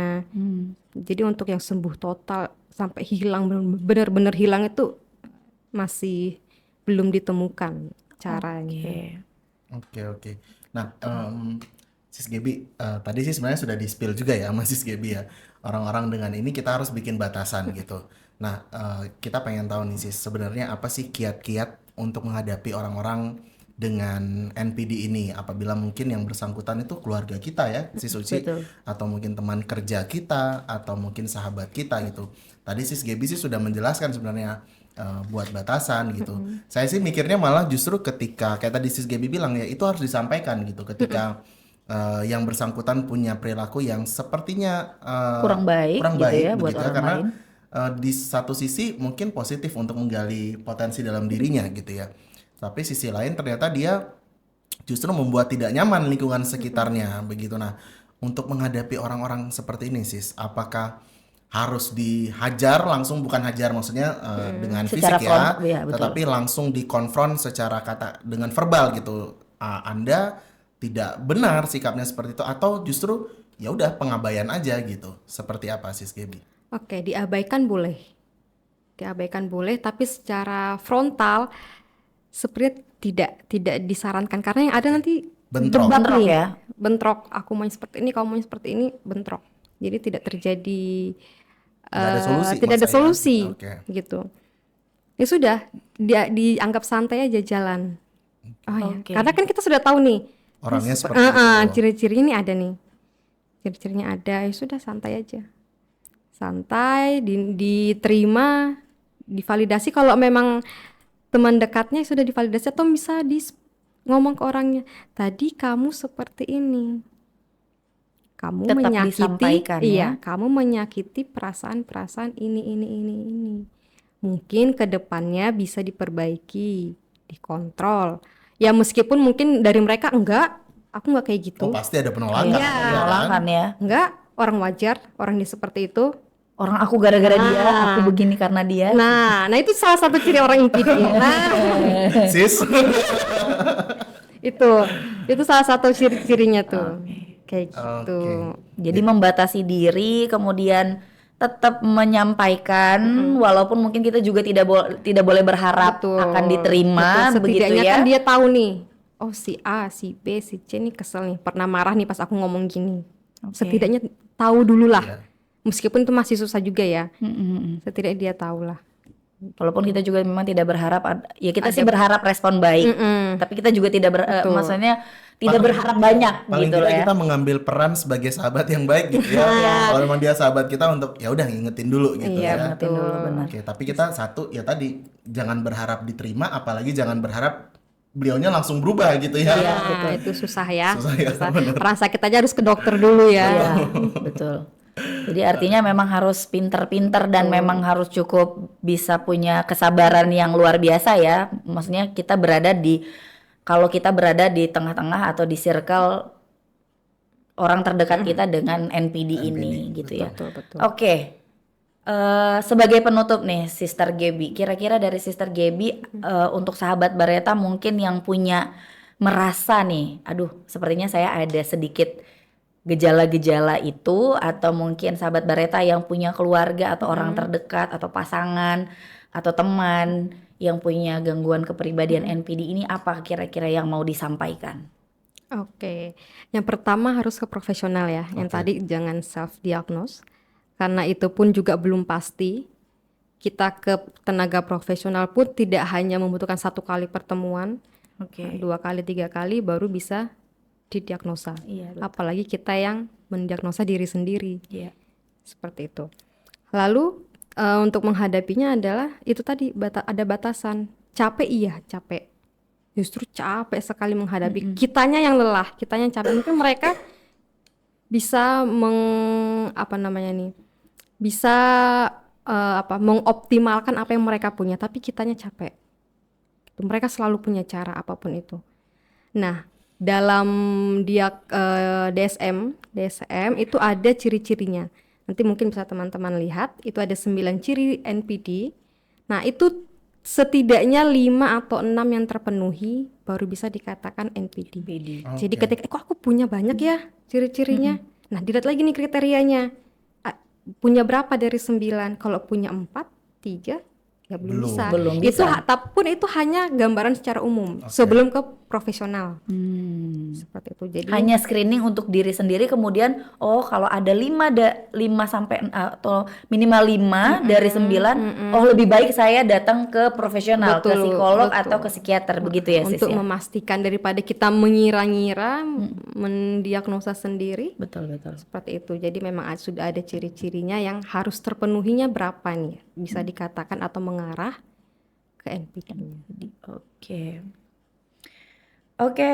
Jadi untuk yang sembuh total sampai hilang benar-benar hilang itu masih belum ditemukan caranya. Oke. Nah, Sis Gebi, tadi sih sebenarnya sudah di-spill juga ya sama Sis Gebi ya. Orang-orang dengan ini kita harus bikin batasan gitu. Nah, kita pengen tahu nih Sis, sebenarnya apa sih kiat-kiat untuk menghadapi orang-orang dengan NPD ini? Apabila mungkin yang bersangkutan itu keluarga kita ya, Sis Uci, Betul. atau mungkin teman kerja kita, atau mungkin sahabat kita gitu. Tadi Sis Gebi sih sudah menjelaskan sebenarnya buat batasan gitu. Saya sih mikirnya malah justru ketika kayak tadi Sis Gaby bilang ya, itu harus disampaikan gitu ketika yang bersangkutan punya perilaku yang sepertinya Kurang baik gitu ya buat begitu orang karena lain. di satu sisi mungkin positif untuk menggali potensi dalam dirinya gitu ya. Tapi sisi lain ternyata dia justru membuat tidak nyaman lingkungan sekitarnya begitu. Nah, untuk menghadapi orang-orang seperti ini Sis, apakah harus dihajar langsung, bukan hajar maksudnya dengan Secara fisik ya, ya, betul. tetapi langsung dikonfront secara kata dengan verbal gitu. Anda tidak benar sikapnya seperti itu atau justru ya udah pengabaian aja gitu. Seperti apa Sis Gaby? Oke, diabaikan boleh. Diabaikan boleh, tapi secara frontal seperti tidak disarankan karena yang ada nanti Bentrok. debat Bentrok nih. ya. Bentrok, aku mau seperti ini, kamu mau seperti ini, bentrok. Jadi tidak terjadi Tidak ada solusi tidak ada maksud saya. solusi Oke. gitu. Ya sudah, dia dianggap santai aja jalan. Oh ya, Oke. karena kan kita sudah tahu nih. Orangnya ini seperti itu. ciri-cirinya ini ada nih. Ciri-cirinya ada, ya sudah santai aja. Santai, diterima, divalidasi kalau memang teman dekatnya sudah divalidasi atau bisa ngomong ke orangnya, tadi kamu seperti ini. Kamu Tetap menyakiti, disampaikan ya. iya, kamu menyakiti perasaan-perasaan ini. Mungkin ke depannya bisa diperbaiki, dikontrol. Ya meskipun mungkin dari mereka enggak, aku enggak kayak gitu. Oh, pasti ada penolakan. Iya. ya kan? Penolakan ya. Enggak, orang wajar, orang dia seperti itu. Orang aku gara-gara dia, aku begini karena dia. Nah itu salah satu ciri orang impidi. Nah, Sis. itu salah satu ciri-cirinya tuh. Kayak gitu. Jadi membatasi diri, kemudian tetap menyampaikan, walaupun mungkin kita juga tidak boleh berharap Betul. akan diterima, Betul. begitu Setidaknya ya. kan dia tahu nih. Oh si A, si B, si C nih kesel nih, pernah marah nih pas aku ngomong gini. Setidaknya tahu dulu lah. Iya. Meskipun itu masih susah juga ya. Setidaknya dia tahu lah. Walaupun kita juga memang tidak berharap, ya kita sih berharap respon baik, tapi kita juga tidak maksudnya tidak berharap banyak Paling gitu tidak ya. kita mengambil peran sebagai sahabat yang baik gitu ya. Kalau memang dia sahabat kita untuk ya udah ngingetin dulu gitu Iya, ya. Ingetin dulu, benar. Oke, tapi kita satu ya tadi jangan berharap diterima, apalagi jangan berharap beliaunya langsung berubah gitu ya. Nah, itu susah ya. Susah ya, benar. Orang sakit aja harus ke dokter dulu ya. Iya, betul. Jadi artinya memang harus pinter-pinter dan memang harus cukup bisa punya kesabaran yang luar biasa ya. Maksudnya kalau kita berada di tengah-tengah atau di circle orang terdekat kita dengan NPD ini gitu ya. Betul. Oke. Sebagai penutup nih Sister Gaby, kira-kira dari Sister Gaby untuk sahabat Bareta mungkin yang punya merasa nih, aduh sepertinya saya ada sedikit gejala-gejala itu, atau mungkin sahabat Bareta yang punya keluarga atau orang terdekat atau pasangan atau teman yang punya gangguan kepribadian NPD ini, apa kira-kira yang mau disampaikan? Oke. Yang pertama harus ke profesional ya. Yang tadi jangan self diagnose. Karena itu pun juga belum pasti. Kita ke tenaga profesional pun tidak hanya membutuhkan 1 kali pertemuan, 2 kali, 3 kali baru bisa didiagnosa. Iya, betul. Apalagi kita yang mendiagnosa diri sendiri. Iya. Seperti itu. Lalu untuk menghadapinya adalah itu tadi ada batasan. Capek iya, capek. Justru capek sekali menghadapi. Kitanya yang lelah, kitanya yang capek. Mungkin mereka bisa bisa mengoptimalkan apa yang mereka punya, tapi kitanya capek. Mereka selalu punya cara apapun itu. Nah, dalam dia DSM itu ada ciri-cirinya. Nanti mungkin bisa teman-teman lihat, itu ada 9 ciri NPD. Nah, itu setidaknya 5 atau 6 yang terpenuhi baru bisa dikatakan NPD. Jadi Oke. ketika kok aku punya banyak ya ciri-cirinya. Nah, dilihat lagi nih kriterianya. Punya berapa dari 9? Kalau punya 4, 3 ya belum Belum. bisa. Belum Itu bisa. pun itu hanya gambaran secara umum sebelum ke profesional. Seperti itu. Jadi Hanya screening untuk diri sendiri, kemudian kalau ada 5 sampai atau minimal 5 dari 9, lebih baik saya datang ke profesional, ke Betul, psikolog betul. atau ke psikiater, begitu ya Sis untuk ya? memastikan daripada kita mengira-ngira, mendiagnosa sendiri. Betul, betul. Seperti itu. Jadi memang sudah ada ciri-cirinya yang harus terpenuhinya berapa nih? Bisa dikatakan atau mengarah ke NPD-nya. Oke. Oke,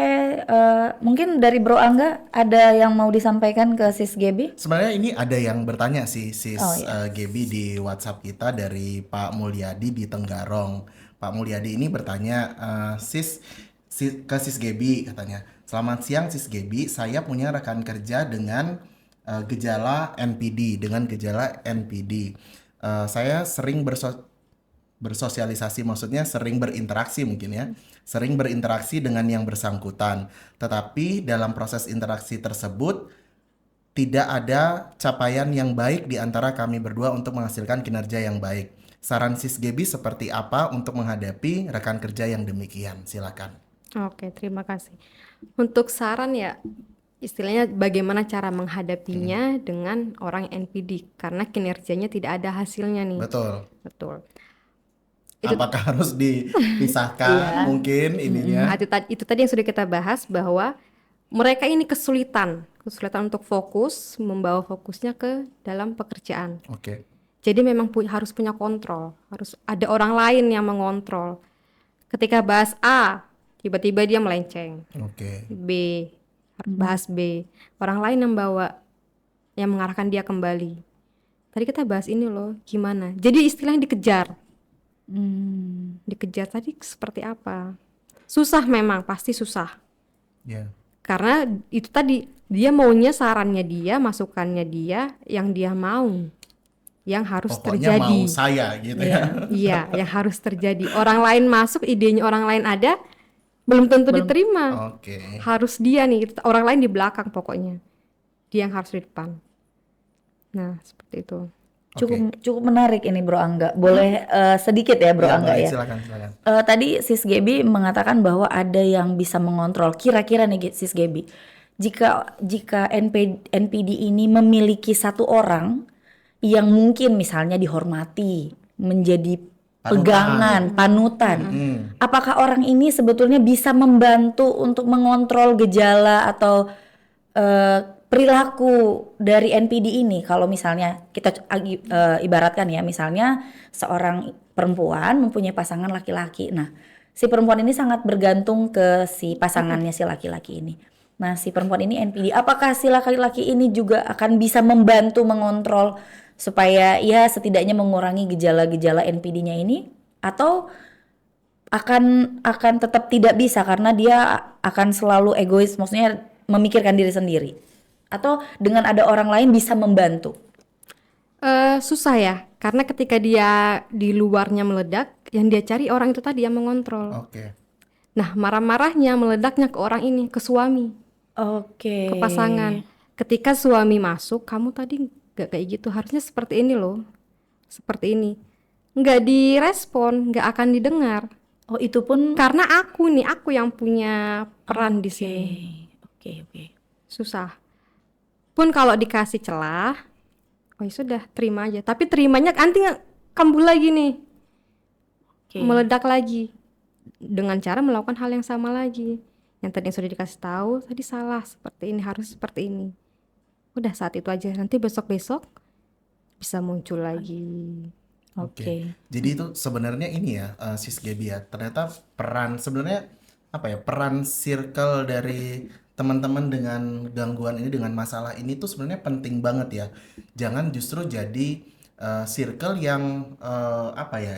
mungkin dari Bro Angga ada yang mau disampaikan ke Sis Gaby? Sebenarnya ini ada yang bertanya sih sis Oh, iya. Gaby di WhatsApp kita dari Pak Mulyadi di Tenggarong. Pak Mulyadi ini bertanya ke sis Gaby katanya. Selamat siang sis Gaby, saya punya rekan kerja dengan gejala NPD saya sering bersosialisasi, maksudnya sering berinteraksi mungkin ya, sering berinteraksi dengan yang bersangkutan. Tetapi dalam proses interaksi tersebut tidak ada capaian yang baik di antara kami berdua untuk menghasilkan kinerja yang baik. Saran Sis Gaby seperti apa untuk menghadapi rekan kerja yang demikian? Silakan. Oke, terima kasih. Untuk saran ya, istilahnya bagaimana cara menghadapinya dengan orang NPD karena kinerjanya tidak ada hasilnya nih. Betul. Betul. Apakah harus dipisahkan mungkin ininya? Itu tadi yang sudah kita bahas bahwa mereka ini kesulitan untuk fokus, membawa fokusnya ke dalam pekerjaan. Oke. Jadi memang harus punya kontrol, harus ada orang lain yang mengontrol. Ketika bahas A, tiba-tiba dia melenceng. Oke. B, harus bahas B. Orang lain yang mengarahkan dia kembali. Tadi kita bahas ini loh, gimana? Jadi istilahnya dikejar. Dikejar tadi seperti apa? Susah memang, pasti susah. Ya. Karena itu tadi, dia maunya sarannya dia, masukannya dia, yang dia mau. Yang harus Pokoknya terjadi. mau saya gitu ya. Iya, yang harus terjadi. Orang lain masuk, idenya orang lain ada, belum tentu diterima. Oke. Harus dia nih, orang lain di belakang pokoknya. Dia yang harus di depan. Nah, seperti itu. Cukup menarik ini Bro Angga. Boleh sedikit ya Bro Ya, Angga boleh, ya? silakan. Tadi Sis Gaby mengatakan bahwa ada yang bisa mengontrol. Kira-kira nih Sis Gaby, jika NPD ini memiliki satu orang yang mungkin misalnya dihormati, menjadi pegangan, panutan, apakah orang ini sebetulnya bisa membantu untuk mengontrol gejala atau perilaku dari NPD ini? Kalau misalnya kita ibaratkan ya, misalnya seorang perempuan mempunyai pasangan laki-laki. Nah, si perempuan ini sangat bergantung ke si pasangannya si laki-laki ini. Nah, si perempuan ini NPD. Apakah si laki-laki ini juga akan bisa membantu mengontrol supaya ya setidaknya mengurangi gejala-gejala NPD-nya ini? Atau akan tetap tidak bisa karena dia akan selalu egois, maksudnya memikirkan diri sendiri? Atau dengan ada orang lain bisa membantu? Susah ya, karena ketika dia di luarnya meledak, yang dia cari orang itu tadi yang mengontrol. Oke. Nah, marah-marahnya meledaknya ke orang ini, ke suami, Oke. ke pasangan. Ketika suami masuk, kamu tadi gak kayak gitu, harusnya seperti ini loh, seperti ini. Nggak direspon, nggak akan didengar. Oh, itu pun Karena aku yang punya peran di sini. Oke. Susah. Pun kalau dikasih celah, oh ya sudah, terima aja. Tapi terimanya nanti kambuh lagi nih. Oke. Meledak lagi. Dengan cara melakukan hal yang sama lagi. Yang tadi sudah dikasih tahu, tadi salah, seperti ini, harus seperti ini. Udah saat itu aja. Nanti besok-besok bisa muncul lagi. Oke. Jadi itu sebenarnya ini ya, Sis Gaby ya. Ternyata sebenarnya peran circle dari teman-teman dengan gangguan ini, dengan masalah ini tuh sebenarnya penting banget ya. Jangan justru jadi circle yang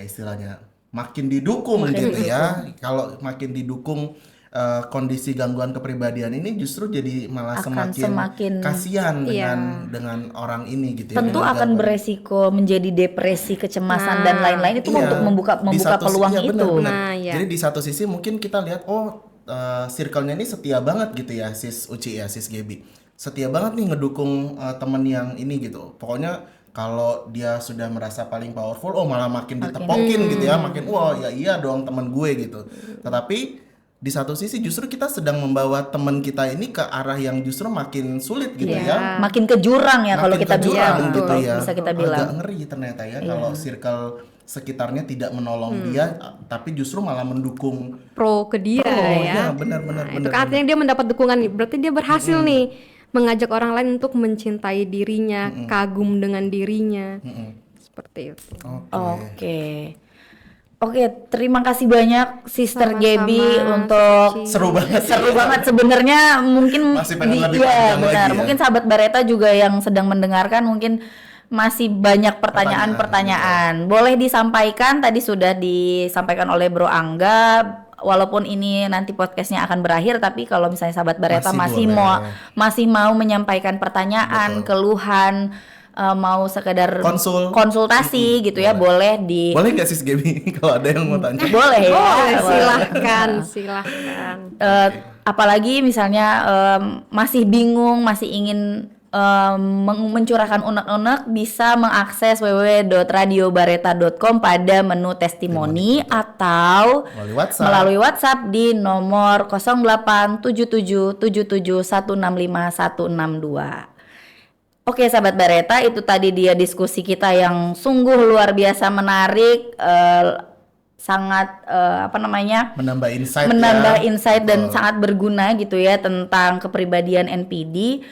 istilahnya makin didukung gitu ya. Kalau makin didukung kondisi gangguan kepribadian ini justru jadi malah Akan semakin semakin kasihan Iya. dengan orang ini gitu ya. tentu dengan akan gangguan. beresiko menjadi depresi, kecemasan dan lain-lain itu Iya, untuk membuka di satu peluang iya, itu. benar-benar. Nah, iya. Jadi di satu sisi mungkin kita lihat circle-nya ini setia banget gitu ya, sis Uci ya, sis Gaby. Setia banget nih ngedukung temen yang ini gitu. Pokoknya kalau dia sudah merasa paling powerful, malah makin ditepokin gitu ya, makin wah ya iya dong temen gue gitu. Tetapi di satu sisi justru kita sedang membawa teman kita ini ke arah yang justru makin sulit gitu ya. Makin ke jurang ya kalau Makin kita ke jurang bilang gitu ya. bisa kita Agak bilang. ngeri ternyata ya kalau circle sekitarnya tidak menolong dia, tapi justru malah mendukung. Pro ke dia ya. Benar-benar. Nah, itu kan artinya dia mendapat dukungan, berarti dia berhasil nih mengajak orang lain untuk mencintai dirinya, kagum dengan dirinya. Seperti itu. Oke, terima kasih banyak Sister Sama-sama, Gaby untuk Suci. Seru banget. seru banget sebenarnya mungkin Masih pengen lebih iya, panjang benar. lagi ya. Mungkin sahabat Bareta juga yang sedang mendengarkan mungkin masih banyak pertanyaan-pertanyaan. Boleh disampaikan, tadi sudah disampaikan oleh Bro Angga. Walaupun ini nanti podcastnya akan berakhir, tapi kalau misalnya sahabat Bareta Masih masih mau menyampaikan pertanyaan, keluhan, mau sekedar konsultasi gitu ya, boleh di Boleh nggak sis Gaby kalau ada yang mau tanya? boleh ya. Boleh, Boleh. silahkan. Apalagi misalnya masih bingung, masih ingin mencurahkan unek-unek, bisa mengakses www.radiobareta.com pada menu testimoni atau melalui WhatsApp di nomor 087777165162. Oke sahabat Bareta, itu tadi dia diskusi kita yang sungguh luar biasa menarik, sangat menambah insight insight dan sangat berguna gitu ya tentang kepribadian NPD.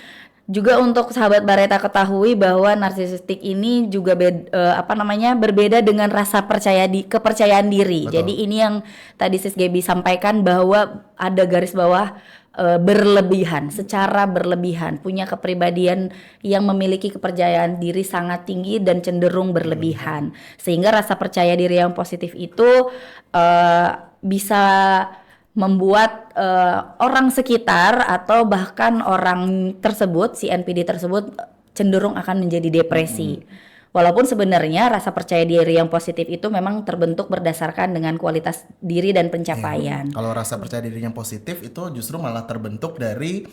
Juga untuk sahabat Bareta ketahui bahwa narsisistik ini juga berbeda dengan rasa kepercayaan diri. Betul. Jadi ini yang tadi Sis Gaby sampaikan bahwa ada garis bawah berlebihan, secara berlebihan, punya kepribadian yang memiliki kepercayaan diri sangat tinggi dan cenderung berlebihan, sehingga rasa percaya diri yang positif itu bisa membuat orang sekitar atau bahkan orang tersebut, si NPD tersebut cenderung akan menjadi depresi. Walaupun sebenarnya rasa percaya diri yang positif itu memang terbentuk berdasarkan dengan kualitas diri dan pencapaian. Kalau rasa percaya diri yang positif itu justru malah terbentuk dari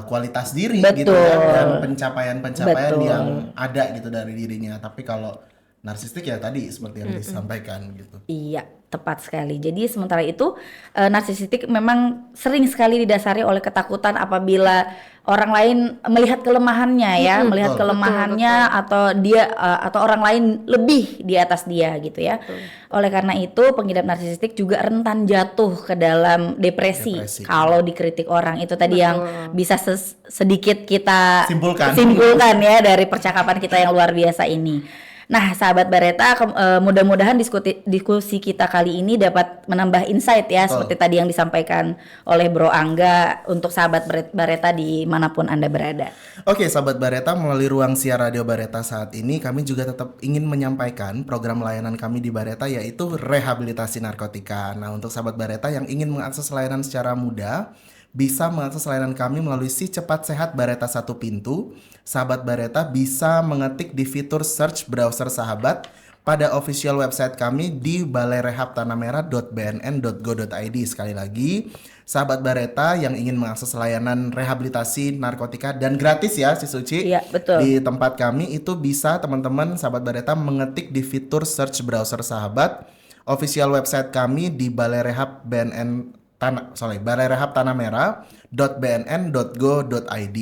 kualitas diri Betul. gitu ya, dan pencapaian-pencapaian Betul. yang ada gitu dari dirinya. Tapi kalau narsistik ya tadi seperti yang disampaikan gitu. Iya, tepat sekali. Jadi sementara itu narsisistik memang sering sekali didasari oleh ketakutan apabila orang lain melihat kelemahannya ya, melihat Betul. kelemahannya atau dia atau orang lain lebih di atas dia gitu ya. Oleh karena itu pengidap narsisistik juga rentan jatuh ke dalam depresi. Kalau dikritik orang, itu tadi yang bisa sedikit kita simpulkan ya dari percakapan kita yang luar biasa ini. Nah, sahabat Bareta, mudah-mudahan diskusi kita kali ini dapat menambah insight ya, seperti tadi yang disampaikan oleh Bro Angga untuk sahabat Bareta dimanapun Anda berada. Oke, sahabat Bareta, melalui ruang siar Radio Bareta saat ini, kami juga tetap ingin menyampaikan program layanan kami di Bareta, yaitu rehabilitasi narkotika. Nah, untuk sahabat Bareta yang ingin mengakses layanan secara mudah, bisa mengakses layanan kami melalui Si Cepat Sehat Bareta 1 Pintu. Sahabat Bareta bisa mengetik di fitur search browser sahabat pada official website kami di balairehabtanamera.bnn.go.id. Sekali lagi, sahabat Bareta yang ingin mengakses layanan rehabilitasi narkotika dan gratis ya, Si Suci. Iya, betul. Di tempat kami itu bisa teman-teman sahabat Bareta mengetik di fitur search browser sahabat official website kami di balairehabtanamera.bnn.go.id.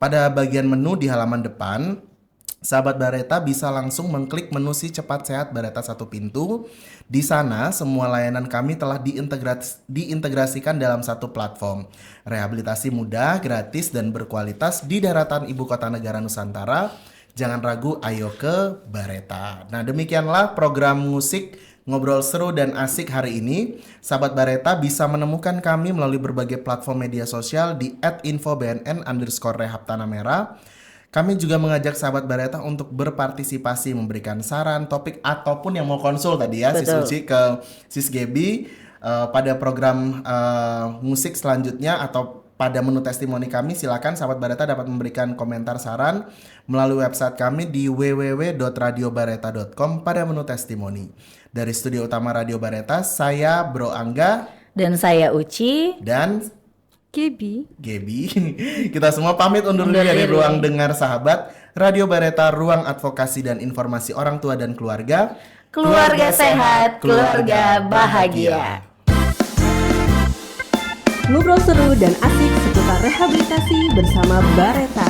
Pada bagian menu di halaman depan, sahabat Bareta bisa langsung mengklik menu Si Cepat Sehat Bareta 1 Pintu. Di sana semua layanan kami telah diintegrasikan dalam satu platform. Rehabilitasi mudah, gratis dan berkualitas di daratan Ibu Kota Negara Nusantara. Jangan ragu, ayo ke Bareta. Nah, demikianlah program musik Ngobrol Seru dan Asik hari ini. Sahabat Bareta bisa menemukan kami melalui berbagai platform media sosial di @infobnn_rehabtanamera. Kami juga mengajak sahabat Bareta untuk berpartisipasi, memberikan saran, topik, ataupun yang mau konsul tadi ya, Sis Suci ke Sis Gaby. pada program musik selanjutnya atau pada menu testimoni kami, silakan sahabat Bareta dapat memberikan komentar saran melalui website kami di www.radiobareta.com pada menu testimoni. Dari studio utama Radio Bareta, saya Bro Angga Dan saya Uci. dan Gaby. Gaby. Kita semua pamit undur diri dari ruang dengar sahabat Radio Bareta, ruang advokasi dan informasi orang tua dan keluarga. Keluarga sehat, keluarga bahagia. Ngobrol seru dan asik seputar rehabilitasi bersama Bareta.